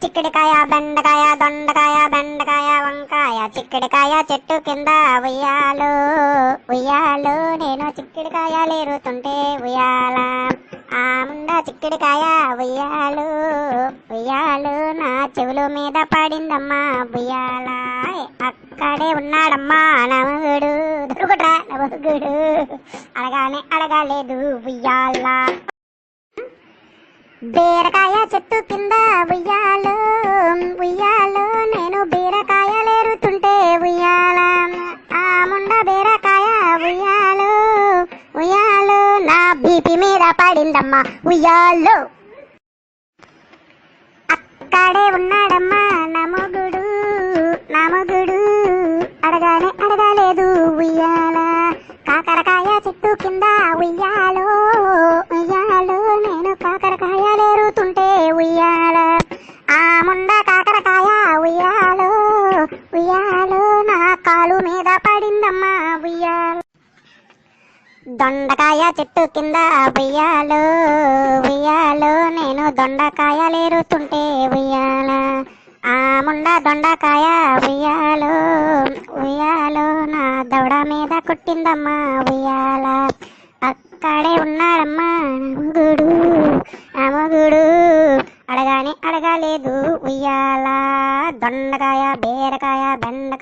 చిక్కుడుకాయ బెండకాయ దొండకాయ బెండకాయ వంకాయ చిక్కుడుకాయ చెట్టు కింద ఉయ్యాలు ఉయ్యాలు నేను చిక్కుడుకాయలు ఏరుతుంటే ఉయ్యాల ఆ ముండ చిక్కుడుకాయ ఉయ్యాలు ఉయ్యాలు నా చెవుల మీద పడిందమ్మా ఉయ్యాల అక్కడే ఉన్నాడమ్మా నమగుడు దొరుకుట్రా నమగుడు అడగానే అడగలేదు ఉయ్యాల బీరకాయ చెట్టు కింద ఉయ్యాలు ఉయ్యాలు నేను బీరకాయలేరుతుంటే ఉయ్యాల ఆ ముండ బీరకాయ ఉయ్యాలు ఉయ్యాలు నా బీపీ మీద పడిందమ్మా ఉయ్యాలు అక్కడే ఉన్నాడమ్మా నమగుడు నమగుడు అడగానే అడగలేదు ఉయ్యాల కాకరకాయ చెట్టు కింద ఉయ్యాలు ఉయ్యాలు నేను కాకరకాయలేరుతుంటే ఉయ్యాల ఆ ముండ కాకరకాయ ఉయ్యాలు ఉయ్యాలు నా కాలు మీద పడిందమ్మా ఉయ్యాల దొండకాయ చెట్టు కింద ఉయ్యాలు ఉయ్యాలు నేను దొండకాయలేరుతుంటే ఉయ్యాల ఆ ముండ దొండకాయ ఉయ్యాలు ఉయ్యాలు నా దవడ మీద కొట్టిందమ్మా ఉయ్యాల అక్కడే ఉన్నాడమ్మా నమగుడు నమగుడు అడగానే అడగలేదు ఉయ్యాల దొండకాయ బీరకాయ బెండకాయ